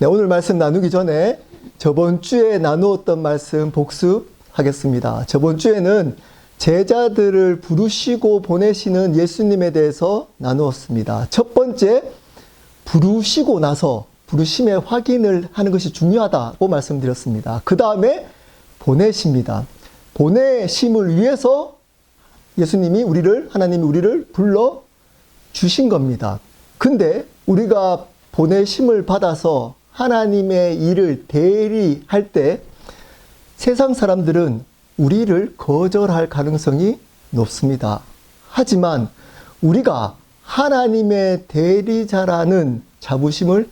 네, 오늘 말씀 나누기 전에 저번 주에 나누었던 말씀 복습하겠습니다. 저번 주에는 제자들을 부르시고 보내시는 예수님에 대해서 나누었습니다. 첫 번째, 부르시고 나서 부르심의 확인을 하는 것이 중요하다고 말씀드렸습니다. 그 다음에 보내십니다. 보내심을 위해서 하나님이 우리를 불러 주신 겁니다. 근데 우리가 보내심을 받아서 하나님의 일을 대리할 때 세상 사람들은 우리를 거절할 가능성이 높습니다. 하지만 우리가 하나님의 대리자라는 자부심을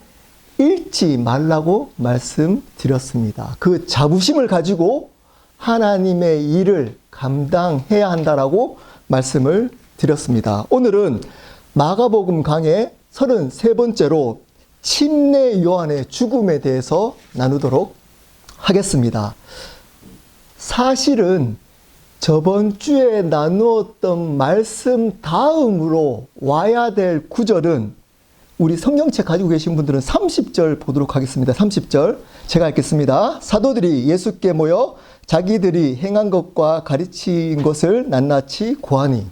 잃지 말라고 말씀드렸습니다. 그 자부심을 가지고 하나님의 일을 감당해야 한다라고 말씀을 드렸습니다. 오늘은 마가복음 강의 33번째로 침례 요한의 죽음에 대해서 나누도록 하겠습니다. 사실은 저번 주에 나누었던 말씀 다음으로 와야 될 구절은 우리 성경책 가지고 계신 분들은 30절 보도록 하겠습니다. 30절 제가 읽겠습니다. 사도들이 예수께 모여 자기들이 행한 것과 가르친 것을 낱낱이 고하니.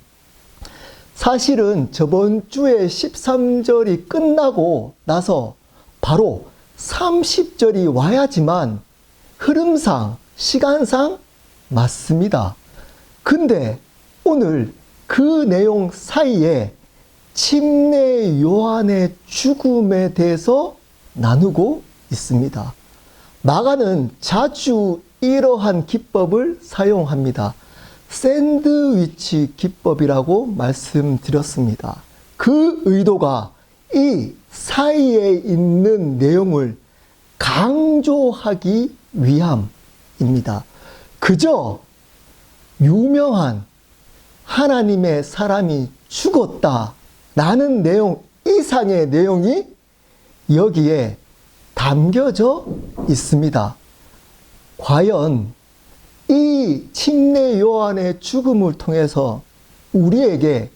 사실은 저번 주에 13절이 끝나고 나서 바로 30절이 와야지만 흐름상, 시간상 맞습니다. 근데 오늘 그 내용 사이에 침례 요한의 죽음에 대해서 나누고 있습니다. 마가는 자주 이러한 기법을 사용합니다. 샌드위치 기법이라고 말씀드렸습니다. 그 의도가 이 사이에 있는 내용을 강조하기 위함입니다. 그저 유명한 하나님의 사람이 죽었다라는 내용 이상의 내용이 여기에 담겨져 있습니다. 과연 이 침례 요한의 죽음을 통해서 우리에게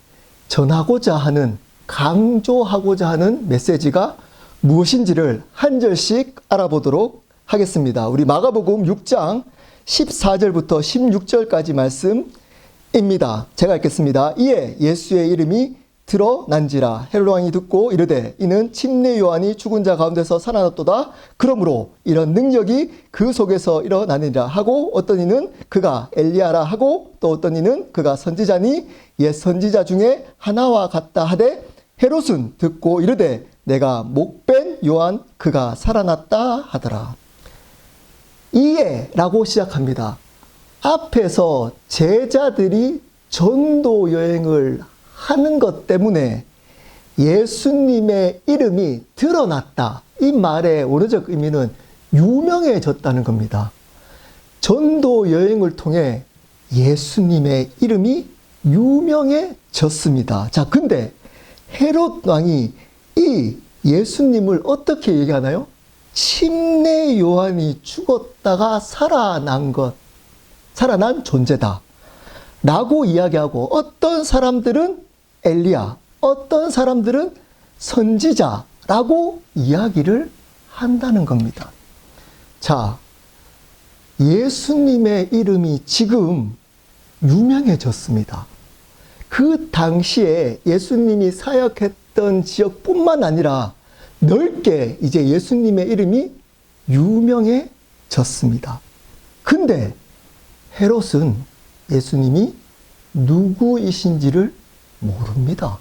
전하고자 하는, 강조하고자 하는 메시지가 무엇인지를 한 절씩 알아보도록 하겠습니다. 우리 마가복음 6장 14절부터 16절까지 말씀입니다. 제가 읽겠습니다. 이에 예수의 이름이 드러난지라. 헤롯 왕이 듣고 이르되 이는 침례 요한이 죽은 자 가운데서 살아났도다. 그러므로 이런 능력이 그 속에서 일어나느니라 하고, 어떤 이는 그가 엘리야라 하고, 또 어떤 이는 그가 선지자니 옛 선지자 중에 하나와 같다 하되, 헤롯은 듣고 이르되 내가 목벤 요한 그가 살아났다 하더라. 이에 라고 시작합니다. 앞에서 제자들이 전도 여행을 하는 것 때문에 예수님의 이름이 드러났다. 이 말의 원어적 의미는 유명해졌다는 겁니다. 전도 여행을 통해 예수님의 이름이 유명해졌습니다. 자, 근데 헤롯 왕이 이 예수님을 어떻게 얘기하나요? 침례 요한이 죽었다가 살아난 존재다 라고 이야기하고, 어떤 사람들은 엘리야, 어떤 사람들은 선지자라고 이야기를 한다는 겁니다. 자, 예수님의 이름이 지금 유명해졌습니다. 그 당시에 예수님이 사역했던 지역뿐만 아니라 넓게 이제 예수님의 이름이 유명해졌습니다. 근데 헤롯은 예수님이 누구이신지를 모릅니다.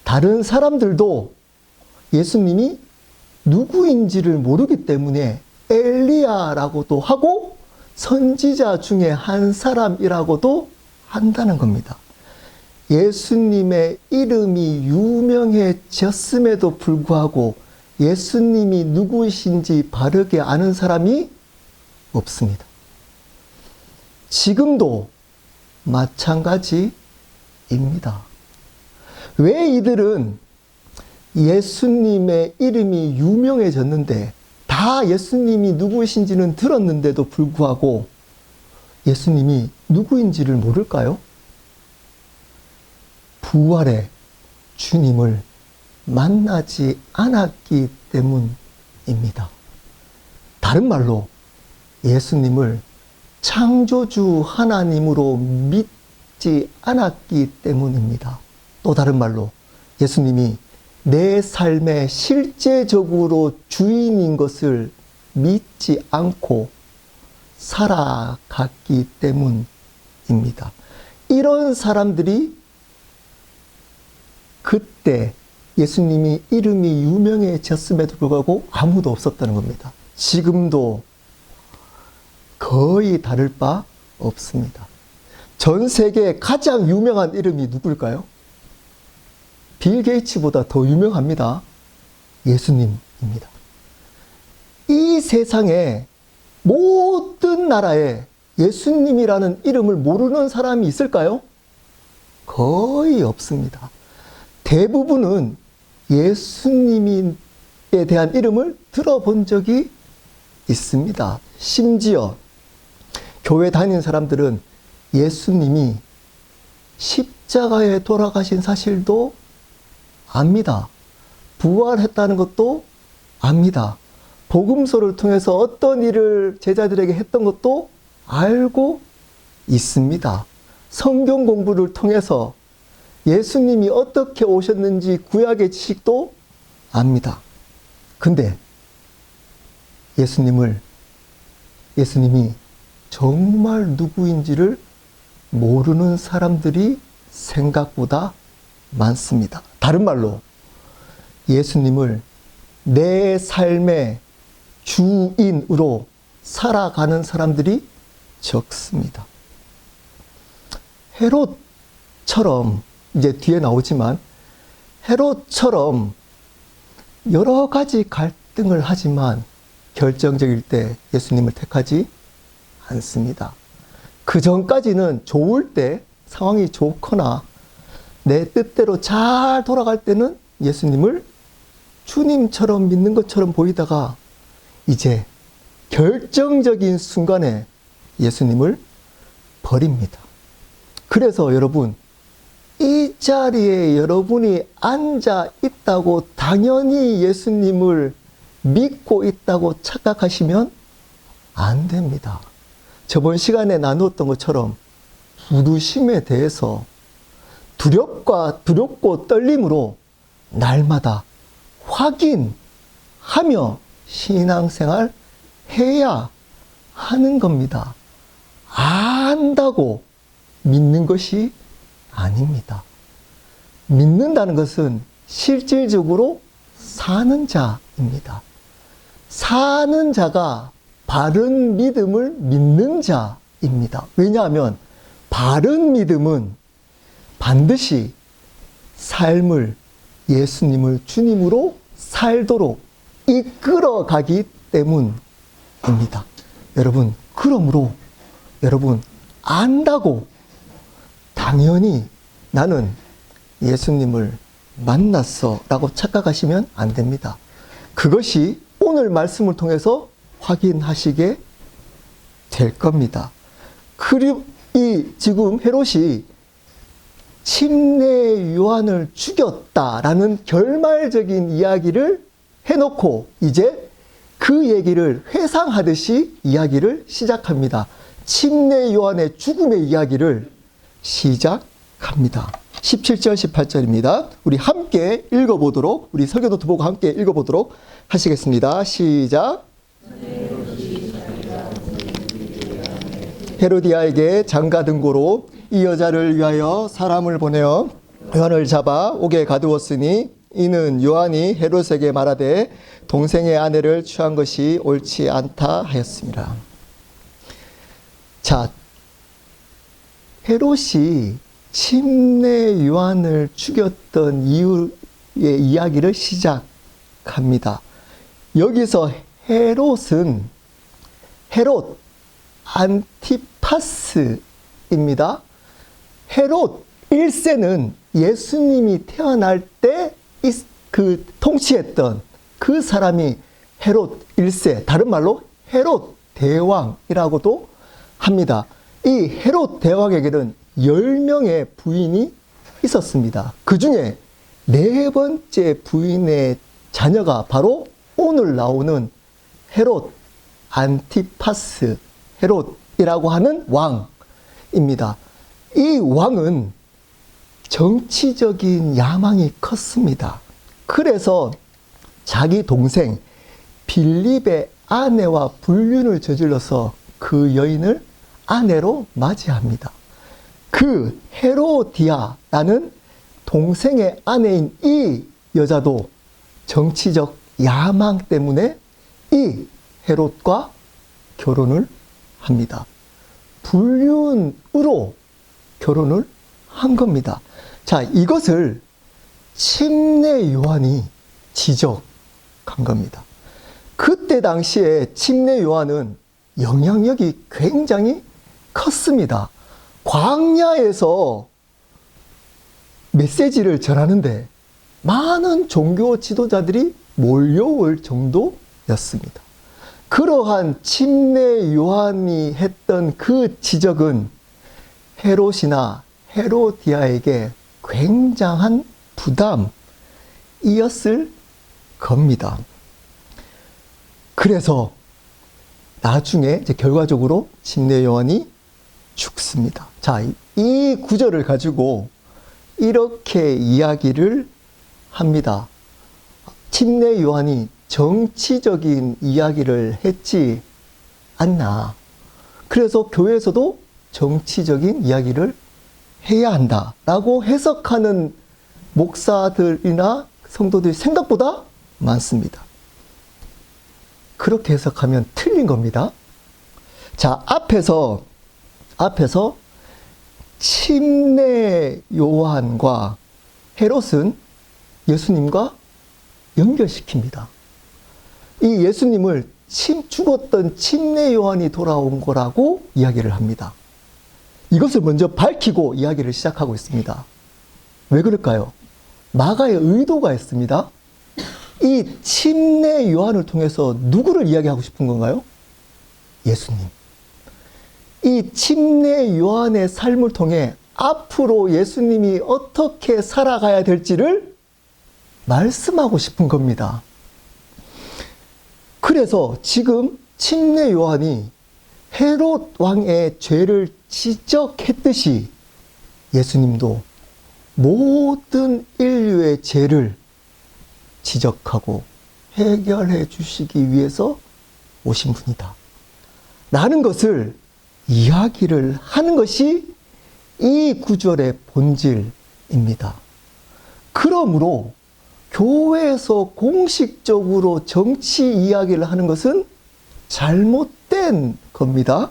다른 사람들도 예수님이 누구인지를 모르기 때문에 엘리야라고도 하고 선지자 중에 한 사람이라고도 한다는 겁니다. 예수님의 이름이 유명해졌음에도 불구하고 예수님이 누구이신지 바르게 아는 사람이 없습니다. 지금도 마찬가지입니다. 왜 이들은 예수님의 이름이 유명해졌는데, 다 예수님이 누구이신지는 들었는데도 불구하고 예수님이 누구인지를 모를까요? 부활의 주님을 만나지 않았기 다른 말로 예수님을 창조주 하나님으로 믿지 않았기 때문입니다. 또 다른 말로 예수님이 내 삶의 실제적으로 주인인 것을 믿지 않고 살아갔기 때문입니다. 이런 사람들이 그때 예수님이 이름이 유명해졌음에도 불구하고 아무도 없었다는 겁니다. 지금도 거의 다를 바 없습니다. 전 세계에 가장 유명한 이름이 누굴까요? 빌 게이츠보다 더 유명합니다. 예수님입니다. 이 세상에 모든 나라에 예수님이라는 이름을 모르는 사람이 있을까요? 거의 없습니다. 대부분은 예수님에 대한 이름을 들어본 적이 있습니다. 심지어 교회 다니는 사람들은 예수님이 십자가에 돌아가신 사실도 압니다. 부활했다는 것도 압니다. 복음서를 통해서 어떤 일을 제자들에게 했던 것도 알고 있습니다. 성경 공부를 통해서 예수님이 어떻게 오셨는지 구약의 지식도 압니다. 근데 예수님이 정말 누구인지를 모르는 사람들이 생각보다 많습니다. 다른 말로 예수님을 내 삶의 주인으로 살아가는 사람들이 적습니다. 헤롯처럼, 이제 뒤에 나오지만 헤롯처럼 여러 가지 갈등을 하지만 결정적일 때 예수님을 택하지 않습니다. 그 전까지는 좋을 때, 상황이 좋거나 내 뜻대로 잘 돌아갈 때는 예수님을 주님처럼 믿는 것처럼 보이다가 이제 결정적인 순간에 예수님을 버립니다. 그래서 여러분, 이 자리에 여러분이 앉아 있다고 당연히 예수님을 믿고 있다고 착각하시면 안 됩니다. 저번 시간에 나누었던 것처럼 부르심에 대해서 두렵고 떨림으로 날마다 확인하며 신앙생활 해야 하는 겁니다. 안다고 믿는 것이 아닙니다. 믿는다는 것은 실질적으로 사는 자입니다. 사는 자가 바른 믿음을 믿는 자입니다. 왜냐하면 바른 믿음은 반드시 삶을 예수님을 주님으로 살도록 이끌어 가기 때문입니다. 여러분, 그러므로 여러분 안다고 당연히 나는 예수님을 만났어 라고 착각하시면 안 됩니다. 그것이 오늘 말씀을 통해서 확인하시게 될 겁니다. 그리고 지금 헤롯이 침례 요한을 죽였다라는 결말적인 이야기를 해놓고 이제 그 얘기를 회상하듯이 이야기를 시작합니다. 침례 요한의 죽음의 이야기를 시작합니다. 17절, 18절입니다. 우리 함께 읽어보도록, 우리 설교도 보고 함께 읽어보도록 하시겠습니다. 시작. 헤로디아에게 장가 등고로 이 여자를 위하여 사람을 보내어 요한을 잡아 옥에 가두었으니 이는 요한이 헤롯에게 말하되 동생의 아내를 취한 것이 옳지 않다 하였습니다. 자, 헤롯이 침례 요한을 죽였던 이유의 이야기를 시작합니다. 여기서 헤롯은 헤롯 안티파스입니다. 헤롯 1세는 예수님이 태어날 때 그 통치했던 그 사람이 헤롯 1세, 다른 말로 헤롯 대왕이라고도 합니다. 이 헤롯 대왕에게는 10명의 부인이 있었습니다. 그 중에 네 번째 부인의 자녀가 바로 오늘 나오는 헤롯 안티파스 헤롯이라고 하는 왕입니다. 이 왕은 정치적인 야망이 컸습니다. 그래서 자기 동생 빌립의 아내와 불륜을 저질러서 그 여인을 아내로 맞이합니다. 그 헤로디아라는 동생의 아내인 이 여자도 정치적 야망 때문에 이 헤롯과 결혼을 합니다. 불륜으로 결혼을 한 겁니다. 자, 이것을 침례 요한이 지적한 겁니다. 그때 당시에 침례 요한은 영향력이 굉장히 컸습니다. 광야에서 메시지를 전하는데 많은 종교 지도자들이 몰려올 정도였습니다. 그러한 침례 요한이 했던 그 지적은 헤롯이나 헤로디아에게 굉장한 부담이었을 겁니다. 그래서 나중에 이제 결과적으로 침례 요한이 죽습니다. 자, 이 구절을 가지고 이렇게 이야기를 합니다. 침례 요한이 정치적인 이야기를 했지 않나. 그래서 교회에서도 정치적인 이야기를 해야 한다라고 해석하는 목사들이나 성도들이 생각보다 많습니다. 그렇게 해석하면 틀린 겁니다. 자, 앞에서 침례 요한과 헤롯은 예수님과 연결시킵니다. 이 예수님을 죽었던 침례 요한이 돌아온 거라고 이야기를 합니다. 이것을 먼저 밝히고 이야기를 시작하고 있습니다. 왜 그럴까요? 마가의 의도가 있습니다. 이 침례 요한을 통해서 누구를 이야기하고 싶은 건가요? 예수님. 이 침례 요한의 삶을 통해 앞으로 예수님이 어떻게 살아가야 될지를 말씀하고 싶은 겁니다. 그래서 지금 침례 요한이 헤롯 왕의 죄를 지적했듯이 예수님도 모든 인류의 죄를 지적하고 해결해 주시기 위해서 오신 분이다 라는 것을 이야기를 하는 것이 이 구절의 본질입니다. 그러므로 교회에서 공식적으로 정치 이야기를 하는 것은 잘못된 겁니다.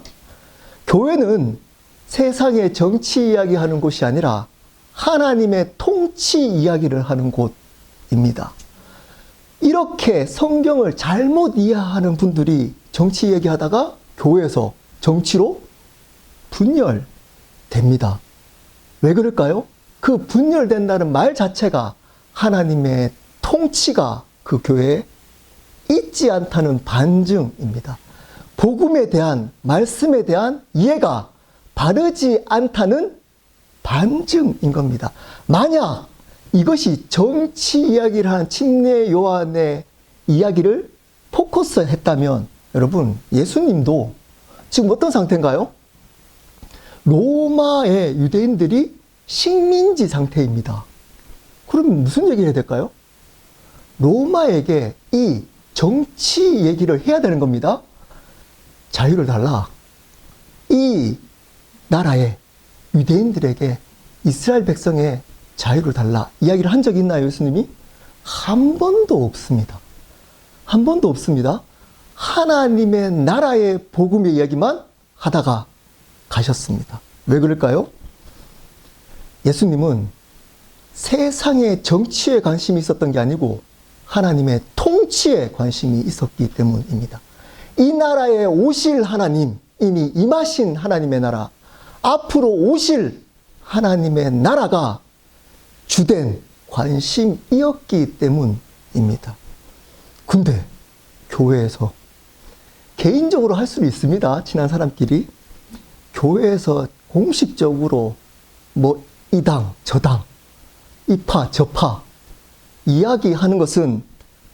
교회는 세상의 정치 이야기하는 곳이 아니라 하나님의 통치 이야기를 하는 곳입니다. 이렇게 성경을 잘못 이해하는 분들이 정치 얘기하다가 교회에서 정치로 분열됩니다. 왜 그럴까요? 그 분열된다는 말 자체가 하나님의 통치가 그 교회에 있지 않다는 반증입니다. 복음에 대한, 말씀에 대한 이해가 바르지 않다는 반증인 겁니다. 만약 이것이 정치 이야기를 하는 침례 요한의 이야기를 포커스 했다면 여러분, 예수님도 지금 어떤 상태인가요? 로마의 유대인들이 식민지 상태입니다. 그럼 무슨 얘기를 해야 될까요? 로마에게 이 정치 얘기를 해야 되는 겁니다. 자유를 달라. 이 나라에 유대인들에게 이스라엘 백성의 자유를 달라. 이야기를 한 적이 있나요, 예수님이? 한 번도 없습니다. 한 번도 없습니다. 하나님의 나라의 복음의 이야기만 하다가 가셨습니다. 왜 그럴까요? 예수님은 세상의 정치에 관심이 있었던 게 아니고 하나님의 통치에 관심이 있었기 때문입니다. 이 나라에 오실 하나님, 이미 임하신 하나님의 나라, 앞으로 오실 하나님의 나라가 주된 관심이었기 때문입니다. 근데 교회에서 개인적으로 할 수는 있습니다. 친한 사람끼리. 교회에서 공식적으로 뭐 이 당, 저 당, 이 파, 저 파 이야기하는 것은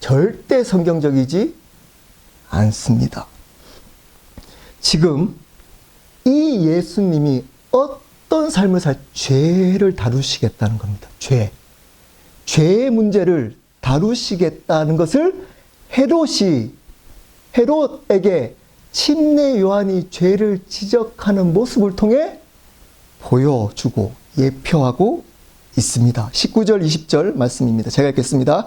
절대 성경적이지 않습니다. 지금 이 예수님이 어떤 삶을 죄를 다루시겠다는 겁니다. 죄의 문제를 다루시겠다는 것을 헤롯에게 침례 요한이 죄를 지적하는 모습을 통해 보여주고 예표하고 있습니다. 19절, 20절 말씀입니다. 제가 읽겠습니다.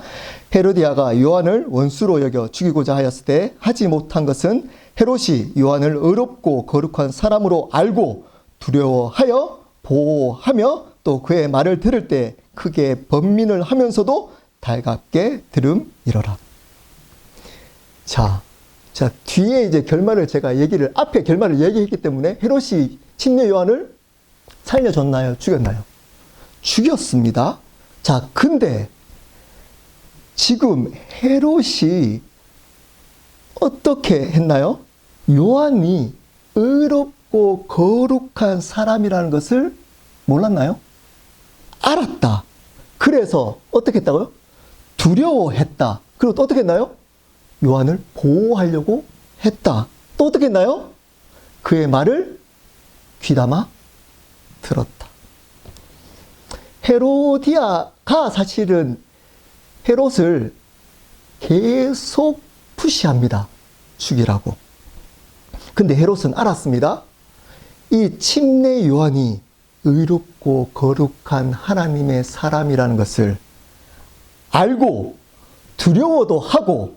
헤로디아가 요한을 원수로 여겨 죽이고자 하였을 때 하지 못한 것은 헤롯이 요한을 의롭고 거룩한 사람으로 알고 두려워하여 보호하며 또 그의 말을 들을 때 크게 번민을 하면서도 달갑게 들음이러라. 자, 뒤에 이제 결말을 앞에 결말을 얘기했기 때문에 헤롯이 침례 요한을 살려줬나요? 죽였나요? 죽였습니다. 자, 근데 지금 헤롯이 어떻게 했나요? 요한이 의롭고 거룩한 사람이라는 것을 몰랐나요? 알았다. 그래서 어떻게 했다고요? 두려워했다. 그리고 또 어떻게 했나요? 요한을 보호하려고 했다. 또 어떻게 했나요? 그의 말을 귀담아 들었다. 헤로디아가 사실은 헤롯을 계속 푸시합니다. 죽이라고. 근데 헤롯은 알았습니다. 이 침례 요한이 의롭고 거룩한 하나님의 사람이라는 것을 알고 두려워도 하고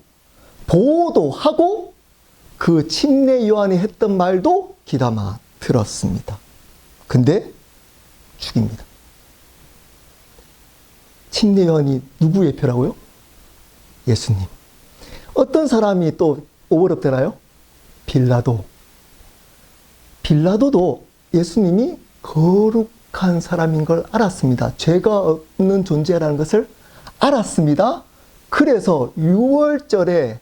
보호도 하고 그 침례 요한이 했던 말도 귀담아 들었습니다. 근데 죽입니다. 침례 요한이 누구 예표라고요? 예수님. 어떤 사람이 또 오버랩되나요? 빌라도도 예수님이 거룩한 사람인 걸 알았습니다. 죄가 없는 존재라는 것을 알았습니다. 그래서 6월절에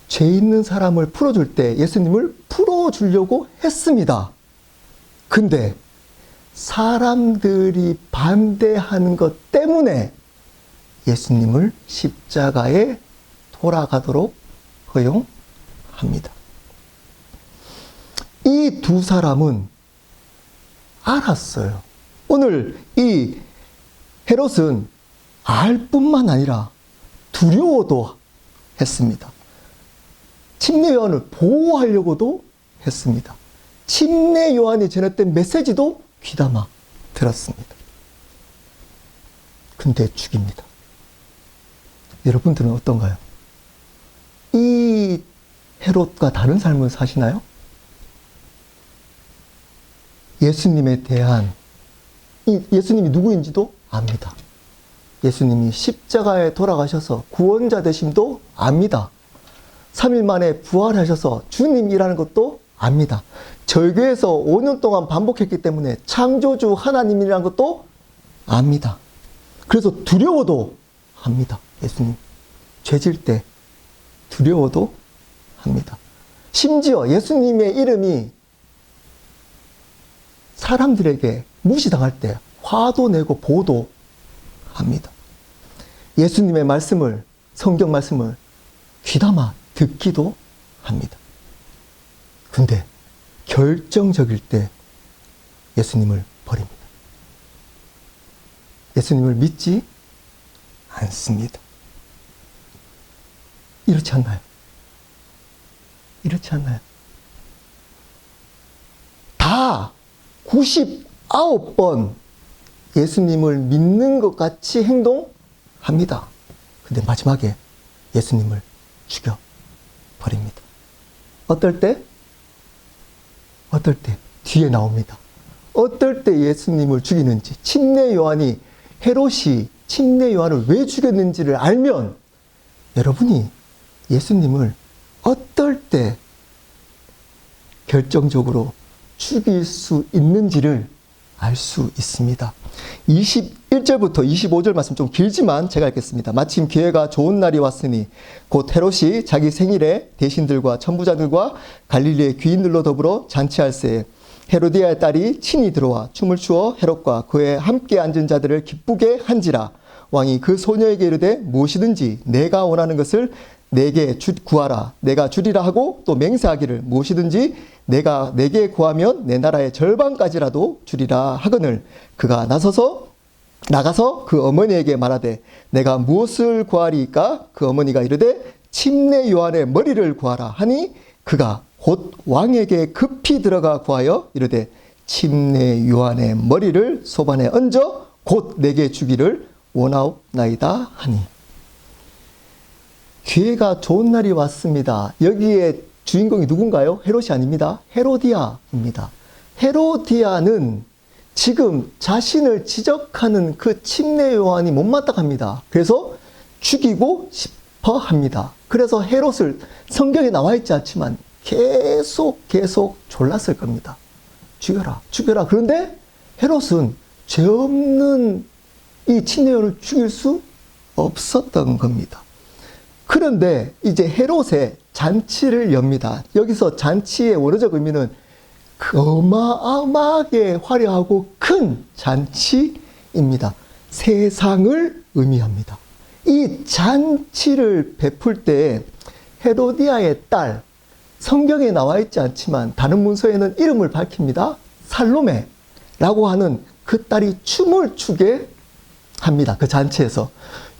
죄 있는 사람을 풀어줄 때 예수님을 풀어주려고 했습니다. 근데 사람들이 반대하는 것 때문에 예수님을 십자가에 돌아가도록 허용합니다. 이 두 사람은 알았어요. 오늘 이 헤롯은 알 뿐만 아니라 두려워도 했습니다. 침례 요한을 보호하려고도 했습니다. 침례 요한이 전했던 메시지도 귀담아 들었습니다. 근데 죽입니다. 여러분들은 어떤가요? 이 헤롯과 다른 삶을 사시나요? 예수님에 대한 예수님이 누구인지도 압니다. 예수님이 십자가에 돌아가셔서 구원자 되심도 압니다. 3일 만에 부활하셔서 주님이라는 것도 압니다. 절교에서 5년 동안 반복했기 때문에 창조주 하나님이라는 것도 압니다. 그래서 두려워도 합니다. 예수님 죄질 때 두려워도 합니다. 심지어 예수님의 이름이 사람들에게 무시당할 때 화도 내고 보도 합니다. 예수님의 말씀을, 성경 말씀을 귀담아 듣기도 합니다. 근데 결정적일 때 예수님을 버립니다. 예수님을 믿지 않습니다. 이렇지 않나요? 이렇지 않나요? 다 99번 예수님을 믿는 것 같이 행동합니다. 근데 마지막에 예수님을 죽여버립니다. 어떨 때? 뒤에 나옵니다. 어떨 때 예수님을 죽이는지, 침례 요한이 헤롯이 침례 요한을 왜 죽였는지를 알면 여러분이 예수님을 어떨 때 결정적으로 죽일 수 있는지를 알 수 있습니다. 21절부터 25절 말씀 좀 길지만 제가 읽겠습니다. 마침 기회가 좋은 날이 왔으니 곧 헤롯이 자기 생일에 대신들과 천부자들과 갈릴리의 귀인들로 더불어 잔치할새에 헤로디아의 딸이 친히 들어와 춤을 추어 헤롯과 그에 함께 앉은 자들을 기쁘게 한지라. 왕이 그 소녀에게 이르되 무엇이든지 내가 원하는 것을 내게 구하라. 내가 주리라 하고 또 맹세하기를 무엇이든지 내가 내게 구하면 내 나라의 절반까지라도 주리라 하거늘 그가 나가서 그 어머니에게 말하되 내가 무엇을 구하리이까? 그 어머니가 이르되 침례 요한의 머리를 구하라 하니 그가 곧 왕에게 급히 들어가 구하여 이르되 침례 요한의 머리를 소반에 얹어 곧 내게 주기를 원하옵나이다 하니. 기회가 좋은 날이 왔습니다. 여기에 주인공이 누군가요? 헤롯이 아닙니다. 헤로디아입니다. 헤로디아는 지금 자신을 지적하는 그 침례 요한이 못마땅합니다. 그래서 죽이고 싶어 합니다. 그래서 헤롯을 성경에 나와 있지 않지만 계속 졸랐을 겁니다. 죽여라. 그런데 헤롯은 죄 없는 이 침례 요한을 죽일 수 없었던 겁니다. 그런데 이제 헤롯의 잔치를 엽니다. 여기서 잔치의 원어적 의미는 어마어마하게 화려하고 큰 잔치입니다. 세상을 의미합니다. 이 잔치를 베풀 때 헤로디아의 딸, 성경에 나와 있지 않지만 다른 문서에는 이름을 밝힙니다. 살로메라고 하는 그 딸이 춤을 추게 합니다. 그 잔치에서.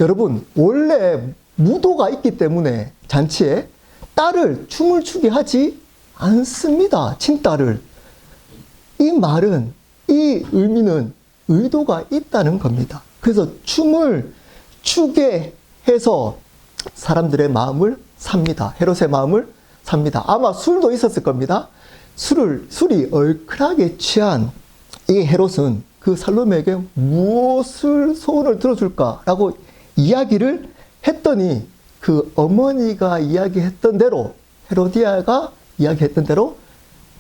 여러분, 원래 무도가 있기 때문에 잔치에 딸을 춤을 추게 하지 않습니다. 친딸을. 이 말은, 이 의미는 의도가 있다는 겁니다. 그래서 춤을 추게 해서 사람들의 마음을 삽니다. 헤롯의 마음을 삽니다. 아마 술도 있었을 겁니다. 술이 얼큰하게 취한 이 헤롯은 그 살로메에게 무엇을 소원을 들어줄까라고 이야기를 했더니 그 어머니가 이야기했던 대로, 헤로디아가 이야기했던 대로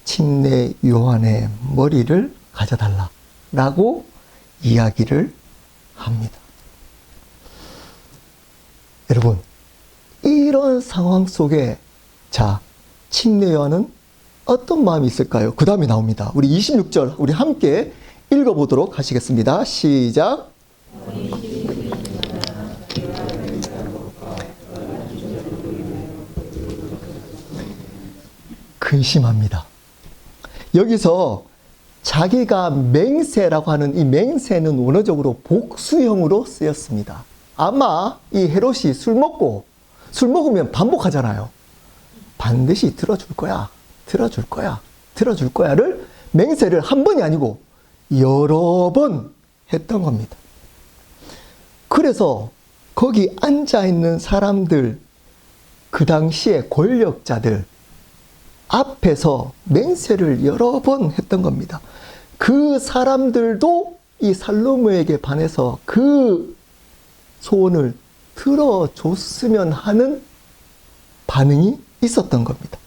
침례 요한의 머리를 가져달라라고 이야기를 합니다. 여러분, 이런 상황 속에 침례 요한은 어떤 마음이 있을까요? 그 다음에 나옵니다. 우리 26절 우리 함께 읽어보도록 하시겠습니다. 시작. 근심합니다. 여기서 자기가 맹세라고 하는 이 맹세는 원어적으로 복수형으로 쓰였습니다. 아마 이 헤롯이 술 먹으면 반복하잖아요. 반드시 들어줄 거야를 맹세를 한 번이 아니고 여러 번 했던 겁니다. 그래서 거기 앉아있는 사람들, 그 당시의 권력자들 앞에서 맹세를 여러 번 했던 겁니다. 그 사람들도 이 살로메에게 반해서 그 소원을 들어줬으면 하는 반응이 있었던 겁니다.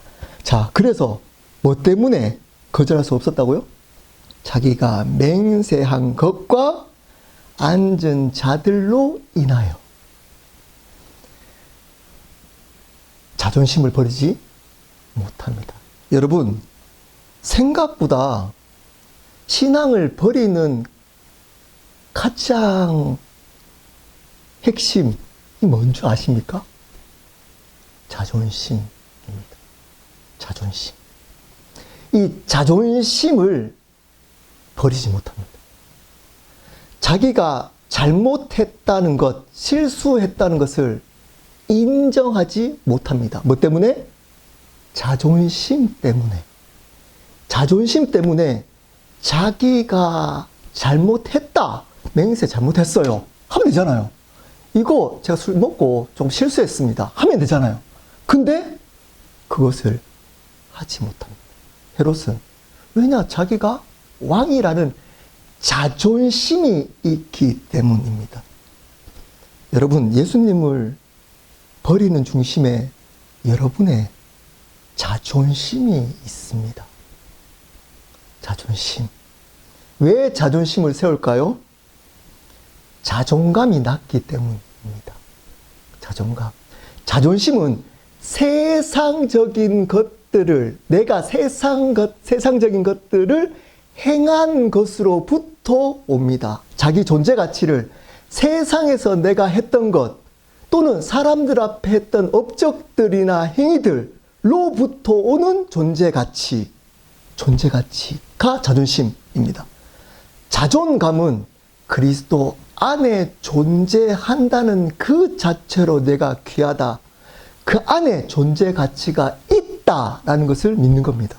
그래서 뭐 때문에 거절할 수 없었다고요? 자기가 맹세한 것과 앉은 자들로 인하여 자존심을 버리지 못합니다. 여러분, 생각보다 신앙을 버리는 가장 핵심이 뭔지 아십니까? 자존심입니다. 자존심. 이 자존심을 버리지 못합니다. 자기가 잘못했다는 것, 실수했다는 것을 인정하지 못합니다. 뭐 때문에? 자존심 때문에. 자존심 때문에 자기가 잘못했다. 맹세 잘못했어요. 하면 되잖아요. 이거 제가 술 먹고 좀 실수했습니다. 하면 되잖아요. 근데 그것을 하지 못합니다. 헤롯은. 왜냐? 자기가 왕이라는 자존심이 있기 때문입니다. 여러분, 예수님을 버리는 중심에 여러분의 자존심이 있습니다. 자존심. 왜 자존심을 세울까요? 자존감이 낮기 때문입니다. 자존감. 자존심은 세상적인 것들을, 내가 세상적인 것들을 행한 것으로부터 옵니다. 자기 존재 가치를 세상에서 내가 했던 것 또는 사람들 앞에 했던 업적들이나 행위들로부터 오는 존재가치가 자존심입니다. 자존감은 그리스도 안에 존재한다는 그 자체로 내가 귀하다, 그 안에 존재 가치가 있다라는 것을 믿는 겁니다.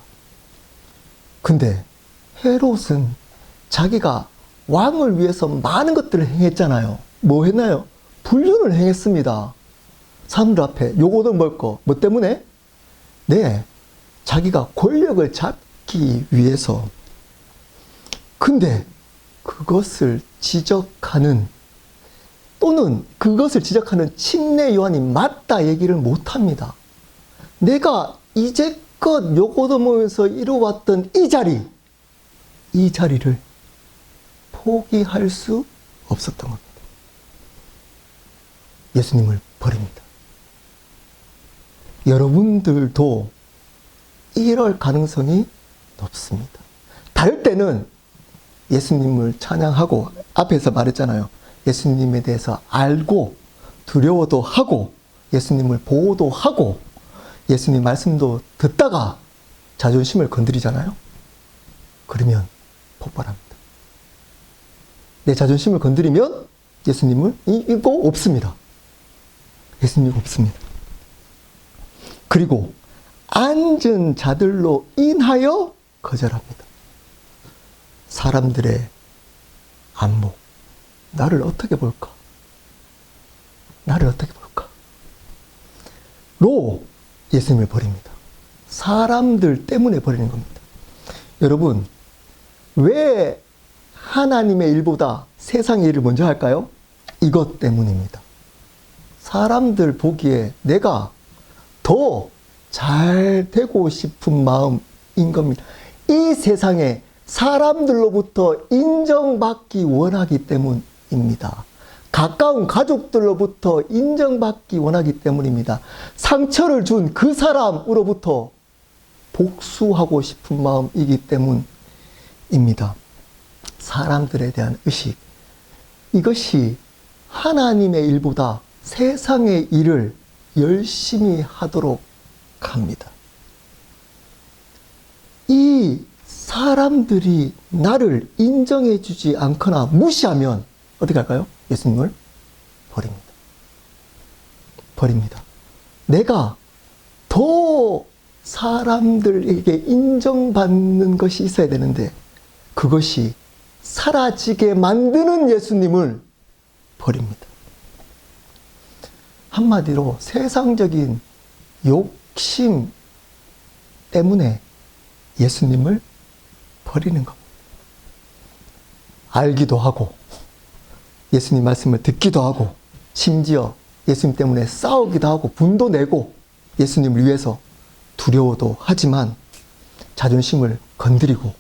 근데 헤롯은 자기가 왕을 위해서 많은 것들을 행했잖아요. 뭐 했나요? 불륜을 행했습니다. 사람들 앞에. 요거는 뭐 때문에? 네, 자기가 권력을 잡기 위해서. 근데 그것을 지적하는 또는 그것을 지적하는 침례 요한이 맞다 얘기를 못합니다. 내가 이제껏 요고도모에서 이루어왔던 이 자리를 포기할 수 없었던 겁니다. 예수님을 버립니다. 여러분들도 이럴 가능성이 높습니다. 다를 때는 예수님을 찬양하고, 앞에서 말했잖아요. 예수님에 대해서 알고 두려워도 하고 예수님을 보호도 하고 예수님 말씀도 듣다가 자존심을 건드리잖아요. 그러면 폭발합니다. 내 자존심을 건드리면 예수님을 이거 없습니다. 예수님 없습니다. 그리고 앉은 자들로 인하여 거절합니다. 사람들의 안목, 나를 어떻게 볼까? 나를 어떻게 볼까? 로 예수님을 버립니다. 사람들 때문에 버리는 겁니다. 여러분, 왜 하나님의 일보다 세상의 일을 먼저 할까요? 이것 때문입니다. 사람들 보기에 내가 더 잘 되고 싶은 마음인 겁니다. 이 세상에 사람들로부터 인정받기 원하기 때문입니다. 가까운 가족들로부터 인정받기 원하기 때문입니다. 상처를 준 그 사람으로부터 복수하고 싶은 마음이기 때문입니다. 사람들에 대한 의식, 이것이 하나님의 일보다 세상의 일을 열심히 하도록 합니다. 이 사람들이 나를 인정해 주지 않거나 무시하면 어떻게 할까요? 예수님을 버립니다. 버립니다. 내가 더 사람들에게 인정받는 것이 있어야 되는데 그것이 사라지게 만드는 예수님을 버립니다. 한마디로 세상적인 욕심 때문에 예수님을 버리는 겁니다. 알기도 하고 예수님 말씀을 듣기도 하고 심지어 예수님 때문에 싸우기도 하고 분도 내고 예수님을 위해서 두려워도 하지만 자존심을 건드리고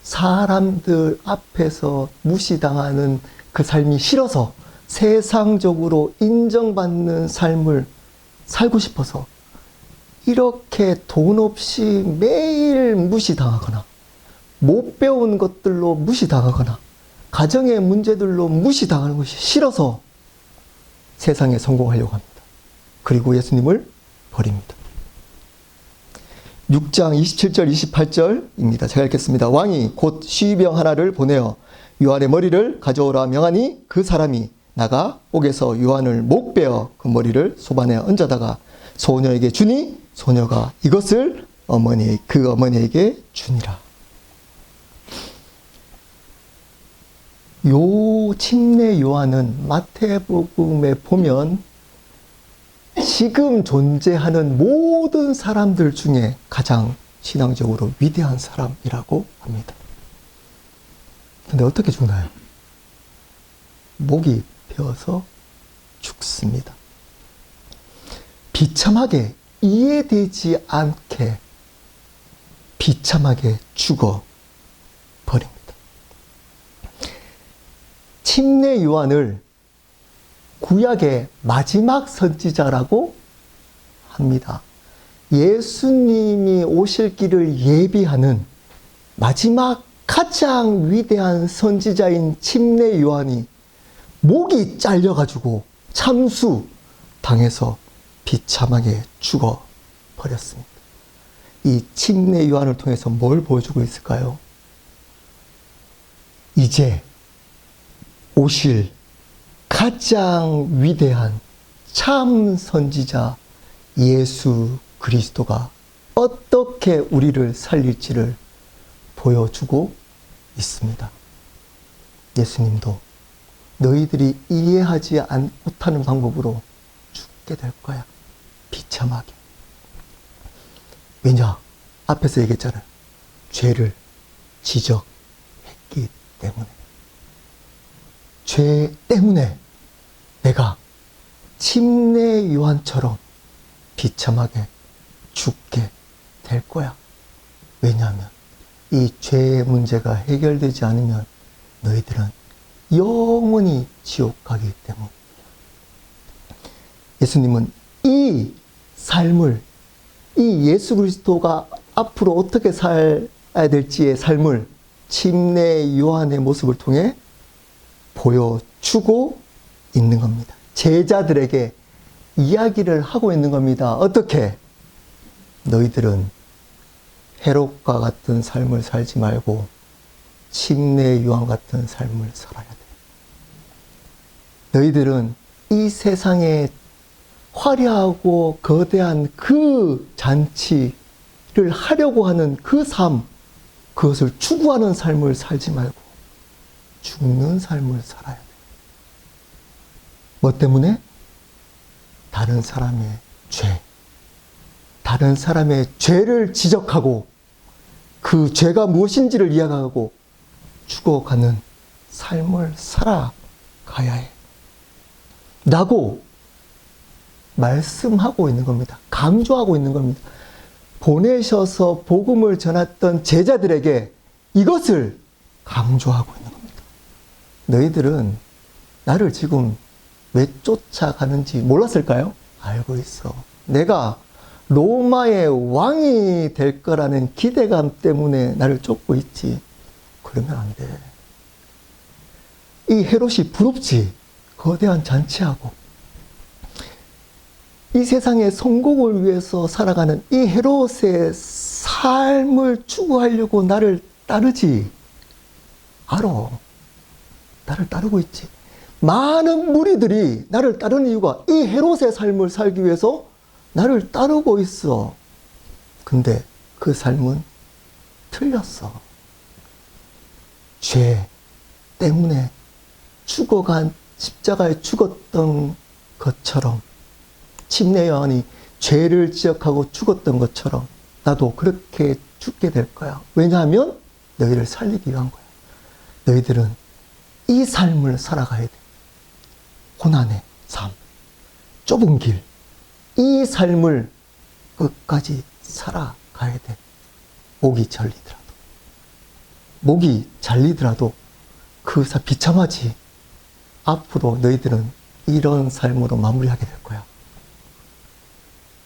사람들 앞에서 무시당하는 그 삶이 싫어서 세상적으로 인정받는 삶을 살고 싶어서 이렇게 돈 없이 매일 무시당하거나 못 배운 것들로 무시당하거나 가정의 문제들로 무시당하는 것이 싫어서 세상에 성공하려고 합니다. 그리고 예수님을 버립니다. 6장 27절 28절입니다. 제가 읽겠습니다. 왕이 곧 시위병 하나를 보내어 요한의 머리를 가져오라 명하니 그 사람이 나가 옥에서 요한을 목베어 그 머리를 소반에 얹어다가 소녀에게 주니 소녀가 이것을 그 어머니에게 주니라. 요 침례 요한은 마태복음에 보면 지금 존재하는 모든 사람들 중에 가장 신앙적으로 위대한 사람이라고 합니다. 근데 어떻게 죽나요? 목이 베어서 죽습니다. 비참하게 이해되지 않게 비참하게 죽어 버립니다. 침례 요한을 구약의 마지막 선지자라고 합니다. 예수님이 오실 길을 예비하는 마지막 가장 위대한 선지자인 침례 요한이 목이 잘려가지고 참수 당해서 비참하게 죽어버렸습니다. 이 침례 요한을 통해서 뭘 보여주고 있을까요? 이제 오실 가장 위대한 참 선지자 예수 그리스도가 어떻게 우리를 살릴지를 보여주고 있습니다. 예수님도 너희들이 이해하지 못하는 방법으로 죽게 될 거야. 비참하게. 왜냐? 앞에서 얘기했잖아요. 죄를 지적했기 때문에. 죄 때문에 내가 침례 요한처럼 비참하게 죽게 될 거야. 왜냐하면 이 죄의 문제가 해결되지 않으면 너희들은 영원히 지옥 가기 때문에. 예수님은 이 삶을, 이 예수 그리스도가 앞으로 어떻게 살아야 될지의 삶을 침례 요한의 모습을 통해 보여주고 있는 겁니다. 제자들에게 이야기를 하고 있는 겁니다. 어떻게? 너희들은 헤롯과 같은 삶을 살지 말고 침례 요한 같은 삶을 살아야 돼. 너희들은 이 세상에 화려하고 거대한 그 잔치를 하려고 하는 그 삶, 그것을 추구하는 삶을 살지 말고 죽는 삶을 살아야 돼. 뭐 때문에? 다른 사람의 죄, 다른 사람의 죄를 지적하고 그 죄가 무엇인지를 이야기하고 죽어가는 삶을 살아가야 해. 라고 말씀하고 있는 겁니다. 강조하고 있는 겁니다. 보내셔서 복음을 전했던 제자들에게 이것을 강조하고 있는 겁니다. 너희들은 나를 지금 왜 쫓아가는지 몰랐을까요? 알고 있어. 내가 로마의 왕이 될 거라는 기대감 때문에 나를 쫓고 있지. 그러면 안 돼. 이 헤롯이 부럽지. 거대한 잔치하고 이 세상의 성공을 위해서 살아가는 이 헤롯의 삶을 추구하려고 나를 따르지. 알아. 나를 따르고 있지. 많은 무리들이 나를 따르는 이유가 이 헤롯의 삶을 살기 위해서 나를 따르고 있어. 근데 그 삶은 틀렸어. 죄 때문에 십자가에 죽었던 것처럼, 침례 요한이 죄를 지적하고 죽었던 것처럼 나도 그렇게 죽게 될 거야. 왜냐하면 너희를 살리기 위한 거야. 너희들은 이 삶을 살아가야 돼. 고난의 삶, 좁은 길, 이 삶을 끝까지 살아가야 돼. 목이 잘리더라도. 목이 잘리더라도 그 삶 비참하지. 앞으로 너희들은 이런 삶으로 마무리하게 될 거야.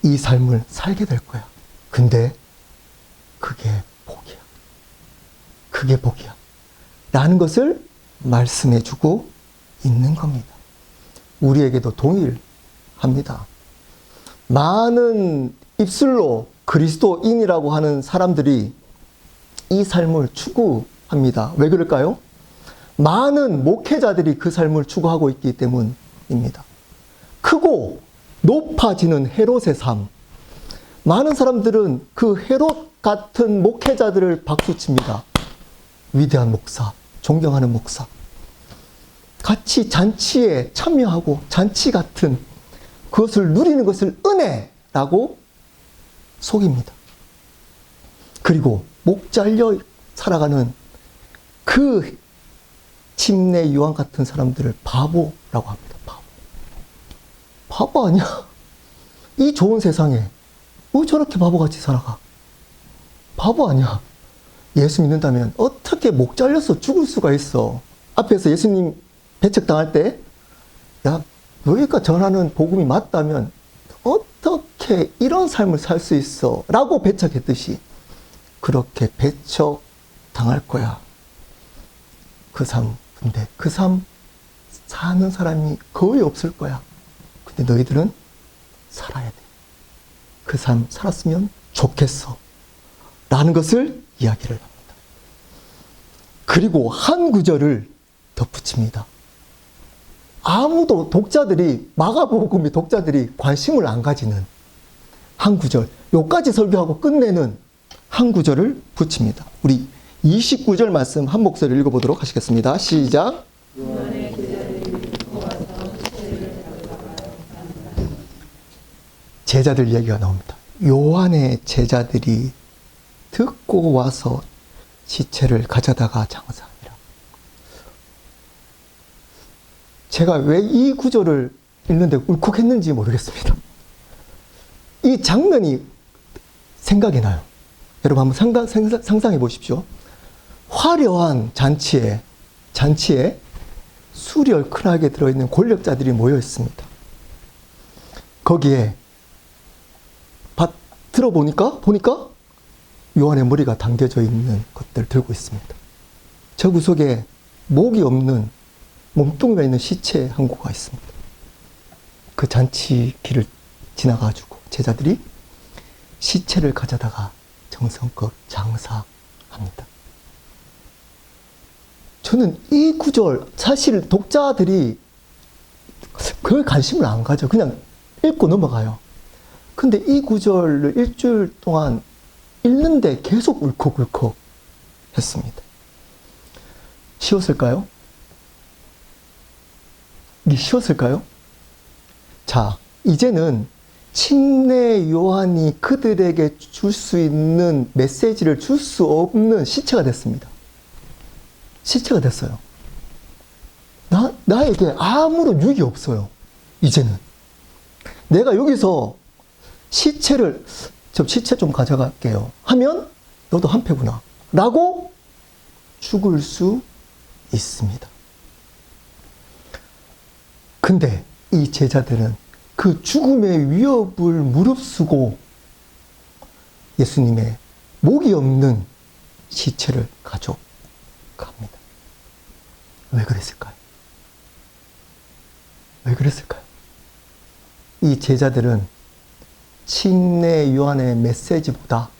이 삶을 살게 될 거야. 근데 그게 복이야. 그게 복이야. 라는 것을 말씀해 주고 있는 겁니다. 우리에게도 동일합니다. 많은 입술로 그리스도인이라고 하는 사람들이 이 삶을 추구합니다. 왜 그럴까요? 많은 목회자들이 그 삶을 추구하고 있기 때문입니다. 크고 높아지는 헤롯의 삶. 많은 사람들은 그 헤롯 같은 목회자들을 박수칩니다. 위대한 목사, 존경하는 목사. 같이 잔치에 참여하고 잔치 같은 그것을 누리는 것을 은혜라고 속입니다. 그리고 목 잘려 살아가는 그 침례 요한 같은 사람들을 바보라고 합니다. 바보 아니야? 이 좋은 세상에 왜 저렇게 바보같이 살아가? 바보 아니야? 예수 믿는다면 어떻게 목 잘려서 죽을 수가 있어? 앞에서 예수님 배척당할 때, 야, 너희가 전하는 복음이 맞다면 어떻게 이런 삶을 살 수 있어? 라고 배척했듯이 그렇게 배척당할 거야. 그 삶, 근데 그 삶 사는 사람이 거의 없을 거야. 근데 너희들은 살아야 돼. 그 사람 살았으면 좋겠어. 라는 것을 이야기를 합니다. 그리고 한 구절을 덧붙입니다. 아무도 독자들이, 마가복음의 독자들이 관심을 안 가지는 한 구절, 요까지 설교하고 끝내는 한 구절을 붙입니다. 우리 29절 말씀 한 목소리 읽어보도록 하시겠습니다. 시작. 제자들 이야기가 나옵니다. 요한의 제자들이 듣고 와서 시체를 가져다가 장사하니라. 제가 왜 이 구절을 읽는데 울컥했는지 모르겠습니다. 이 장면이 생각이 나요. 여러분 한번 상상해 보십시오. 화려한 잔치에 술이 얼큰하게 들어있는 권력자들이 모여 있습니다. 거기에 들어보니까 요한의 머리가 당겨져 있는 것들을 들고 있습니다. 저 구석에 목이 없는 몸뚱이가 있는 시체 한 구가 있습니다. 그 잔치 길을 지나가지고 제자들이 시체를 가져다가 정성껏 장사합니다. 저는 이 구절, 사실 독자들이 그걸 관심을 안 가져. 그냥 읽고 넘어가요. 근데 이 구절을 일주일 동안 읽는데 계속 울컥울컥 했습니다. 쉬웠을까요? 이게 쉬웠을까요? 자, 이제는 침례 요한이 그들에게 줄 수 있는 메시지를 줄 수 없는 시체가 됐습니다. 시체가 됐어요. 나에게 아무런 유익이 없어요. 이제는. 내가 여기서 시체를, 저 시체 좀 가져갈게요 하면 너도 한패구나 라고 죽을 수 있습니다. 근데 이 제자들은 그 죽음의 위협을 무릅쓰고 예수님의 목이 없는 시체를 가져갑니다. 왜 그랬을까요? 왜 그랬을까요? 이 제자들은 침례 요한의 메시지보다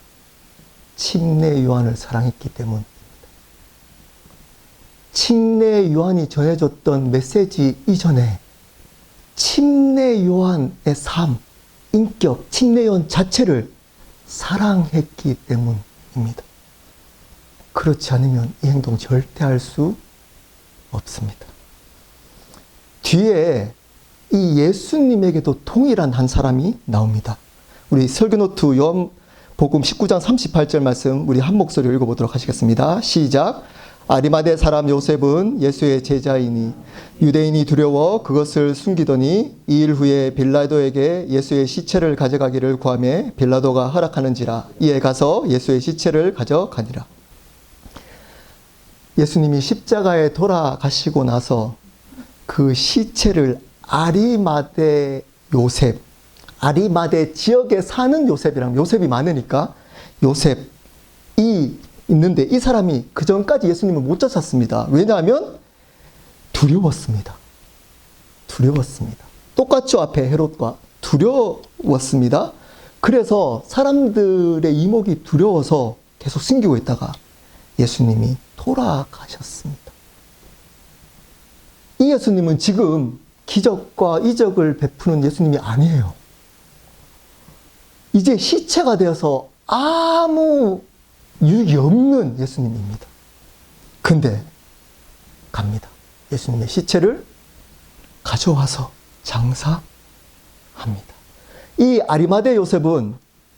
침례 요한을 사랑했기 때문입니다. 침례 요한이 전해줬던 메시지 이전에 침례 요한의 삶, 인격, 침례 요한 자체를 사랑했기 때문입니다. 그렇지 않으면 이 행동 절대 할 수 없습니다. 뒤에 이 예수님에게도 동일한 한 사람이 나옵니다. 우리 설교노트 요한복음 19장 38절 말씀 우리 한 목소리로 읽어보도록 하시겠습니다. 시작. 아리마대 사람 요셉은 예수의 제자이니 유대인이 두려워 그것을 숨기더니 2일 후에 빌라도에게 예수의 시체를 가져가기를 구하매 빌라도가 허락하는지라 이에 가서 예수의 시체를 가져가니라. 예수님이 십자가에 돌아가시고 나서 그 시체를 아리마대 요셉, 아리마대 지역에 사는 요셉이랑 요셉이 많으니까 요셉이 있는데 이 사람이 그 전까지 예수님을 못 쫓았습니다. 왜냐하면 두려웠습니다. 똑같죠. 앞에 헤롯과 두려웠습니다. 그래서 사람들의 이목이 두려워서 계속 숨기고 있다가 예수님이 돌아가셨습니다. 이 예수님은 지금 기적과 이적을 베푸는 예수님이 아니에요. 이제 시체가 되어서 아무 유익이 없는 예수님입니다. 근데 갑니다. 예수님의 시체를 가져와서 장사합니다. 이 아리마대 요셉은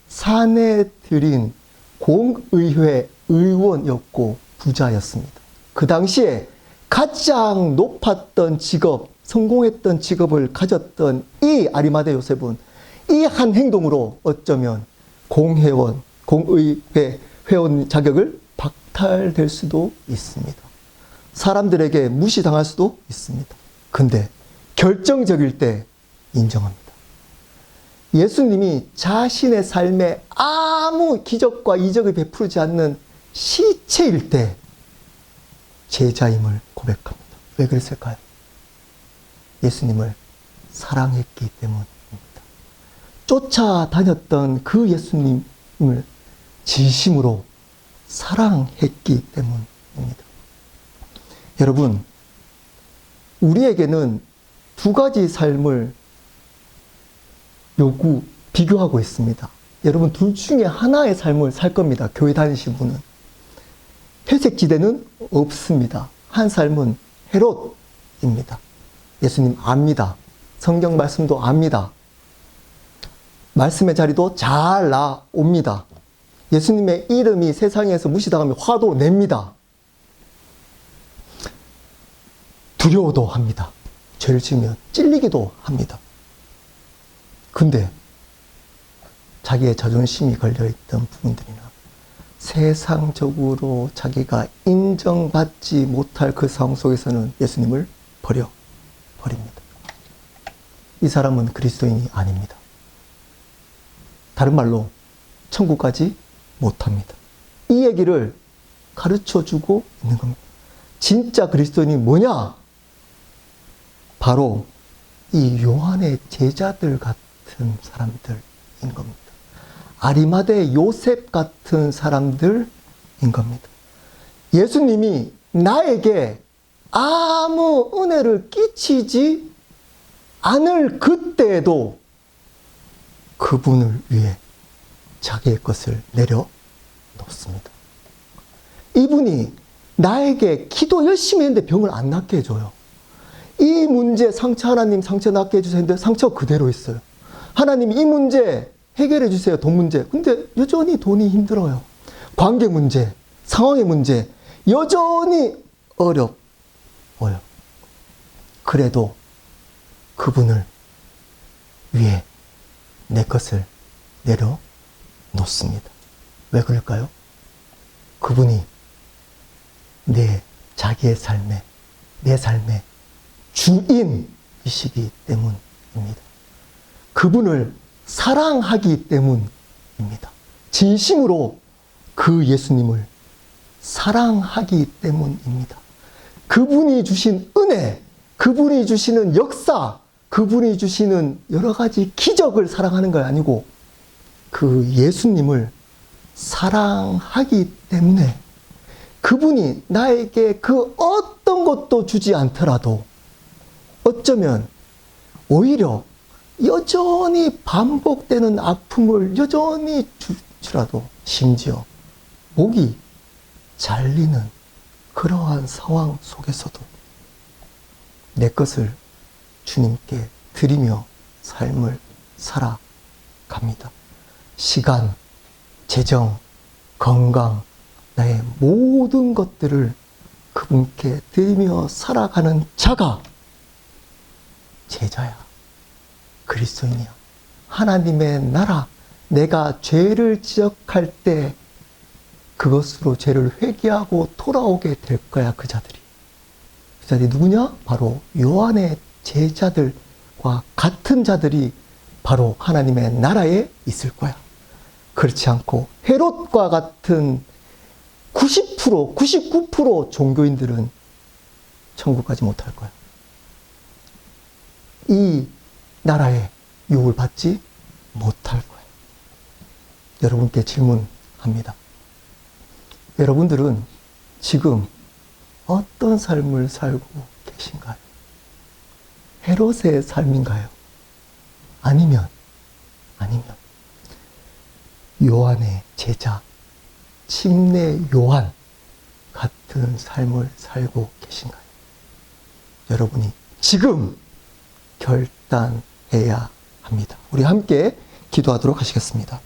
사내들인 공의회 의원이었고 부자였습니다. 그 당시에 가장 높았던 직업, 성공했던 직업을 가졌던 이 아리마대 요셉은 이 한 행동으로 어쩌면 공회원, 공의회 회원 자격을 박탈될 수도 있습니다. 사람들에게 무시당할 수도 있습니다. 근데 결정적일 때 인정합니다. 예수님이 자신의 삶에 아무 기적과 이적을 베푸지 않는 시체일 때 제자임을 고백합니다. 왜 그랬을까요? 예수님을 사랑했기 때문입니다. 쫓아다녔던 그 예수님을 진심으로 사랑했기 때문입니다. 여러분, 우리에게는 두 가지 삶을 비교하고 있습니다. 여러분, 둘 중에 하나의 삶을 살 겁니다. 교회 다니신 분은. 회색지대는 없습니다. 한 삶은 헤롯입니다. 예수님 압니다. 성경 말씀도 압니다. 말씀의 자리도 잘 나옵니다. 예수님의 이름이 세상에서 무시당하면 화도 냅니다. 두려워도 합니다. 죄를 지으면 찔리기도 합니다. 근데 자기의 자존심이 걸려있던 부분들이나 세상적으로 자기가 인정받지 못할 그 상황 속에서는 예수님을 버립니다. 이 사람은 그리스도인이 아닙니다. 다른 말로 천국 가지 못합니다. 이 얘기를 가르쳐주고 있는 겁니다. 진짜 그리스도인이 뭐냐? 바로 이 요한의 제자들 같은 사람들인 겁니다. 아리마대 요셉 같은 사람들인 겁니다. 예수님이 나에게 아무 은혜를 끼치지 않을 그때에도 그분을 위해 자기의 것을 내려놓습니다. 이분이 나에게 기도 열심히 했는데 병을 안 낫게 해줘요. 이 문제 상처 하나님 상처 낫게 해주세요 했는데 상처 그대로 있어요. 하나님 이 문제 해결해 주세요. 돈 문제. 근데 여전히 돈이 힘들어요. 관계 문제, 상황의 문제 여전히 어려워요. 그래도 그분을 위해 내 것을 내려놓습니다. 왜 그럴까요? 그분이 자기의 삶에, 내 삶의 주인이시기 때문입니다. 그분을 사랑하기 때문입니다. 진심으로 그 예수님을 사랑하기 때문입니다. 그분이 주신 은혜, 그분이 주시는 역사, 그분이 주시는 여러 가지 기적을 사랑하는 거 아니고 그 예수님을 사랑하기 때문에 그분이 나에게 그 어떤 것도 주지 않더라도 어쩌면 오히려 여전히 반복되는 아픔을 여전히 주라도 심지어 목이 잘리는 그러한 상황 속에서도 내 것을 주님께 드리며 삶을 살아갑니다. 시간, 재정, 건강, 나의 모든 것들을 그분께 드리며 살아가는 자가 제자야. 그리스도인이야. 하나님의 나라, 내가 죄를 지적할 때 그것으로 죄를 회개하고 돌아오게 될 거야, 그 자들이. 그 자들이 누구냐? 바로 요한의 제자들과 같은 자들이 바로 하나님의 나라에 있을 거야. 그렇지 않고 헤롯과 같은 90%, 99% 종교인들은 천국 가지 못할 거야. 이 나라에 유혹을 받지 못할 거야. 여러분께 질문합니다. 여러분들은 지금 어떤 삶을 살고 계신가요? 헤롯의 삶인가요? 아니면 요한의 제자, 침례 요한 같은 삶을 살고 계신가요? 여러분이 지금 결단해야 합니다. 우리 함께 기도하도록 하시겠습니다.